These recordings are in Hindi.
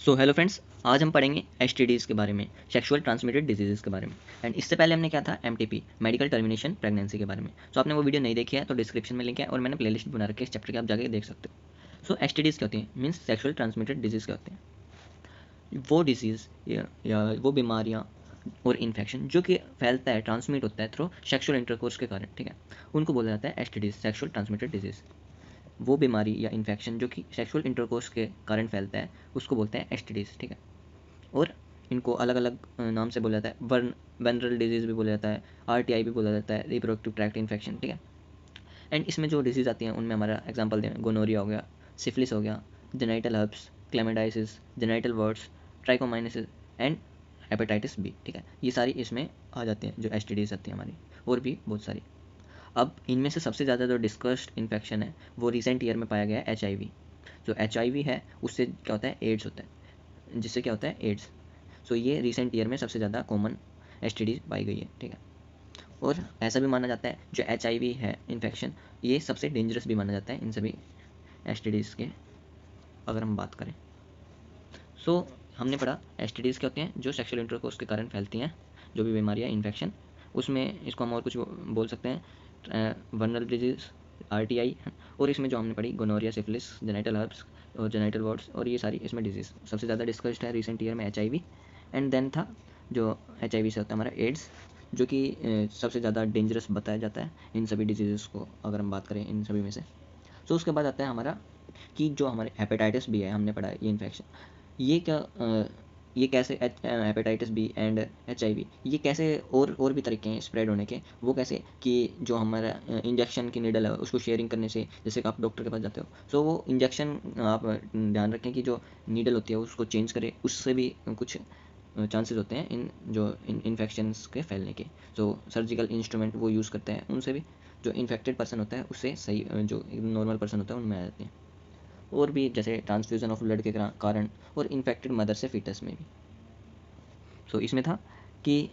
सो हेलो फ्रेंड्स, आज हम पढ़ेंगे एसटीडीज़ के बारे में, सेक्सुअल ट्रांसमिटेड डिजीज़ के बारे में। एंड इससे पहले हमने क्या था, एमटीपी, मेडिकल टर्मिनेशन प्रेगनेंसी के बारे में। सो आपने वो वीडियो नहीं देखी है तो डिस्क्रिप्शन में लिंक है और मैंने प्लेलिस्ट बना रखी है इस चैप्टर की, आप जाके देख सकते हो। सो एसटीडीज़ क्या होती हैं, मीन्स सेक्सुअल ट्रांसमिटेड डिजीज़ क्या होते हैं। वो डिजीज़ या वो बीमारियाँ और इन्फेक्शन जो कि फैलता है, ट्रांसमिट होता है थ्रू सेक्सुअल इंटरकोर्स के कारण, ठीक है, उनको बोला जाता है एसटीडीज़, सेक्सुअल ट्रांसमिटेड डिजीज़। वो बीमारी या इन्फेक्शन जो कि सेक्सुअल इंटरकोर्स के कारण फैलता है उसको बोलते हैं एसटीडीज़, ठीक है। और इनको अलग अलग नाम से बोला जाता है। वेनरल डिजीज़ भी बोला जाता है, आरटीआई भी बोला जाता है, रिप्रोडक्टिव ट्रैक्ट इन्फेक्शन, ठीक है। एंड इसमें जो डिजीज़ आती हैं उनमें हमारा एग्जांपल दें, गोनोरिया हो गया, सिफिलिस हो गया, genital herpes, chlamydiasis, genital warts, trichomoniasis and hepatitis B, ठीक है। ये सारी इसमें आ जाती हैं जो एसटीडीज़ आती हैं हमारी, और भी बहुत सारी। अब इनमें से सबसे ज़्यादा जो डिस्कस्ड इन्फेक्शन है वो रिसेंट ईयर में पाया गया है एचआईवी। जो एचआईवी है उससे क्या होता है, एड्स होता है, जिससे क्या होता है, एड्स। सो ये रिसेंट ईयर में सबसे ज़्यादा कॉमन एसटीडी पाई गई है, ठीक है। और ऐसा भी माना जाता है जो एचआईवी है इन्फेक्शन, ये सबसे डेंजरस भी माना जाता है इन सभी एसटीडीज़ के, अगर हम बात करें। सो हमने पढ़ा एसटीडीज़ क्या होते हैं, जो सेक्सुअल इंटरकोर्स के कारण फैलती हैं, जो भी बीमारियाँ, इन्फेक्शन। उसमें इसको हम और कुछ बोल सकते हैं, वनरल डिजीज़, आरटीआई, और इसमें जो हमने पढ़ी गोनोरिया, सिफिलिस, जेनाइटल हर्ब्स और जेनाइटल वार्ड्स, और ये सारी इसमें डिजीज़। सबसे ज़्यादा डिस्कस्ड है रिसेंट ईयर में एचआईवी, एंड देन था जो एचआईवी से होता है हमारा एड्स, जो कि सबसे ज़्यादा डेंजरस बताया जाता है इन सभी डिजीज़ को, अगर हम बात करें इन सभी में से। सो उसके बाद आता है हमारा कि जो हमारे हेपेटाइटिस भी है, हमने पढ़ा है ये इन्फेक्शन, ये क्या ये कैसे हेपेटाइटिस बी एंड एचआईवी, ये कैसे, और भी तरीके हैं स्प्रेड होने के। वो कैसे कि जो हमारा इंजेक्शन की नीडल है उसको शेयरिंग करने से, जैसे कि आप डॉक्टर के पास जाते हो, सो वो इंजेक्शन आप ध्यान रखें कि जो नीडल होती है उसको चेंज करे, उससे भी कुछ चांसेस होते हैं इन जो इन्फेक्शंस के फैलने के। सो सर्जिकल इंस्ट्रूमेंट वो यूज़ करते हैं, उनसे भी जो इन्फेक्टेड पर्सन होता है उससे सही जो नॉर्मल पर्सन होता है उनमें आ जाती हैं। और भी जैसे ट्रांसफ्यूज़न ऑफ ब्लड के कारण, और इन्फेक्टेड मदर से फीटस में भी। सो इसमें था कि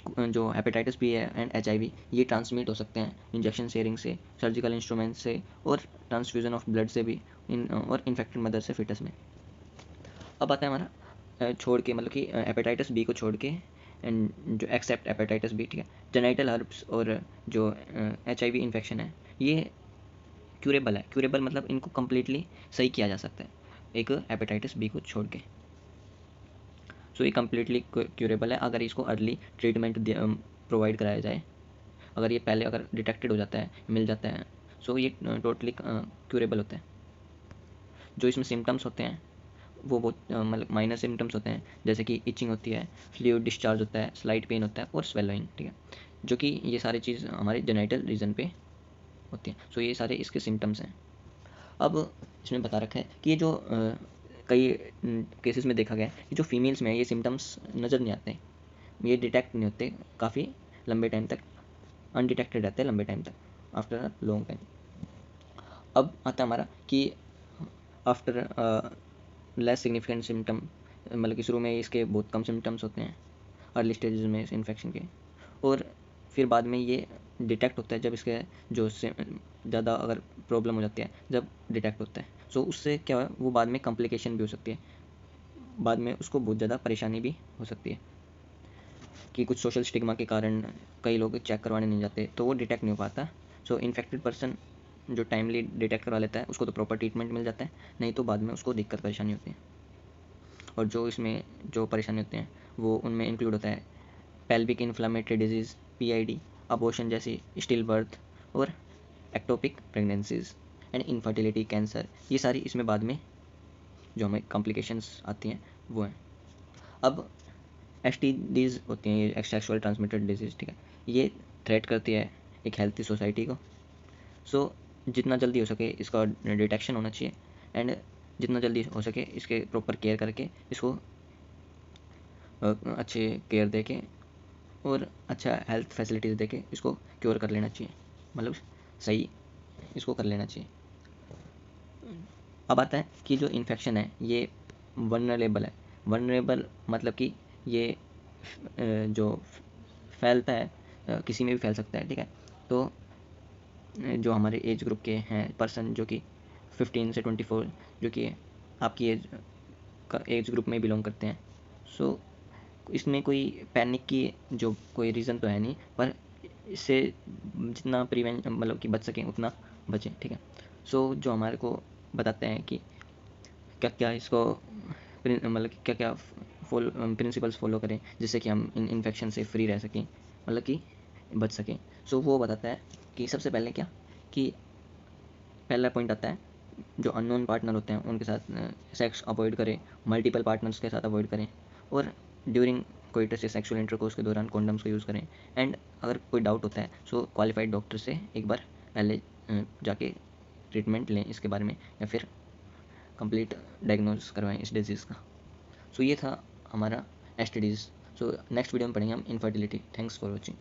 जो हेपेटाइटिस बी है एंड एचआईवी, ये ट्रांसमिट हो सकते हैं इंजेक्शन शेयरिंग से, सर्जिकल इंस्ट्रूमेंट से, और ट्रांसफ्यूज़न ऑफ ब्लड से भी, और इन्फेक्टेड मदर से फीटस में। अब आता है हमारा छोड़ के, मतलब कि हेपेटाइटिस बी को छोड़ के, एंड जो एक्सेप्ट हेपेटाइटिस बी, ठीक है, जेनाइटल हर्ब्स और जो एचआईवी इन्फेक्शन है, ये क्यूरेबल है। क्यूरेबल मतलब इनको कम्प्लीटली सही किया जा सकता है, एक हेपेटाइटिस बी को छोड़ के। सो ये कम्प्लीटली क्यूरेबल है अगर इसको अर्ली ट्रीटमेंट प्रोवाइड कराया जाए। अगर ये पहले अगर डिटेक्टेड हो जाता है, मिल जाता है, सो ये टोटली क्यूरेबल होता है। जो इसमें सिम्टम्स होते हैं वो बहुत मतलब माइनर सिम्टम्स होते हैं, जैसे कि इचिंग होती है, फ्लूइड डिस्चार्ज होता है, स्लाइट पेन होता है, और स्वेलोइंग, ठीक है, जो कि ये सारी चीज़ हमारे जेनाइटल रीजन पे होती हैं। सो ये सारे इसके सिम्टम्स हैं। अब इसमें बता रखा है कि ये जो कई केसेस में देखा गया है कि जो फीमेल्स में ये सिम्टम्स नज़र नहीं आते, ये डिटेक्ट नहीं होते काफ़ी लंबे टाइम तक, अनडिटेक्टेड रहते हैं लंबे टाइम तक, आफ्टर अ लॉन्ग टाइम। अब आता है हमारा कि आफ्टर लेस सिग्निफिकेंट सिम्टम, मतलब कि शुरू में इसके बहुत कम सिम्टम्स होते हैं अर्ली स्टेजेस में इस इन्फेक्शन के, और फिर बाद में ये डिटेक्ट होता है जब इसके जो ज़्यादा अगर प्रॉब्लम हो जाती है, जब डिटेक्ट होता है। सो उससे क्या है, वो बाद में कॉम्प्लिकेशन भी हो सकती है, बाद में उसको बहुत ज़्यादा परेशानी भी हो सकती है कि कुछ सोशल स्टिग्मा के कारण कई लोग चेक करवाने नहीं जाते, तो वो डिटेक्ट नहीं हो पाता। सो इन्फेक्टेड पर्सन जो टाइमली डिटेक्ट करवा लेता है उसको तो प्रॉपर ट्रीटमेंट मिल जाता है, नहीं तो बाद में उसको दिक्कत परेशानी होती है। और जो इसमें जो परेशानी होते हैं वो उनमें इंक्लूड होता है pelvic inflammatory disease, PID, abortion जैसी स्टिल बर्थ, और ectopic pregnancies and infertility, cancer, ये सारी इसमें बाद में जो हमें कॉम्प्लिकेशंस आती हैं वो हैं। अब एसटीडीज़ होती हैं ये सेक्सुअल ट्रांसमिटेड डिजीज़, ठीक है, ये थ्रेट करती है एक हेल्थी सोसाइटी को। सो जितना जल्दी हो सके इसका डिटेक्शन होना चाहिए, एंड जितना जल्दी हो सके इसके प्रॉपर केयर करके इसको अच्छे केयर दे के और अच्छा हेल्थ फैसिलिटीज़ दे के इसको क्योर कर लेना चाहिए, मतलब सही इसको कर लेना चाहिए। अब आता है कि जो इन्फेक्शन है ये वनरेबल है। वनरेबल मतलब कि ये जो फैलता है किसी में भी फैल सकता है, ठीक है। तो जो हमारे एज ग्रुप के हैं पर्सन, जो कि 15 से 24, जो कि आपकी एज एज ग्रुप में बिलोंग करते हैं। सो इसमें कोई पैनिक की जो कोई रीज़न तो है नहीं, पर इससे जितना प्रिवेंट मतलब कि बच सकें उतना बचें, ठीक है। सो जो हमारे को बताते हैं कि क्या क्या इसको मतलब कि क्या क्या प्रिंसिपल्स फॉलो करें जिससे कि हम इन इन्फेक्शन से फ्री रह सकें, मतलब कि बच सकें। सो वो बताता है कि सबसे पहले क्या कि पहला पॉइंट आता है जो अननोन पार्टनर होते हैं उनके साथ सेक्स अवॉइड करें, मल्टीपल पार्टनर्स के साथ अवॉइड करें, और ड्यूरिंग कोइटस या सेक्सुअल इंटरकोर्स के दौरान कॉन्डम्स का यूज़ करें। एंड अगर कोई डाउट होता है सो क्वालिफाइड डॉक्टर से एक बार पहले जाके ट्रीटमेंट लें इसके बारे में, या फिर कंप्लीट डायग्नोस करवाएं इस डिजीज़ का। सो ये था हमारा एसटीडीज़। सो नेक्स्ट वीडियो में पढ़ेंगे हम इनफर्टिलिटी। Thanks for watching.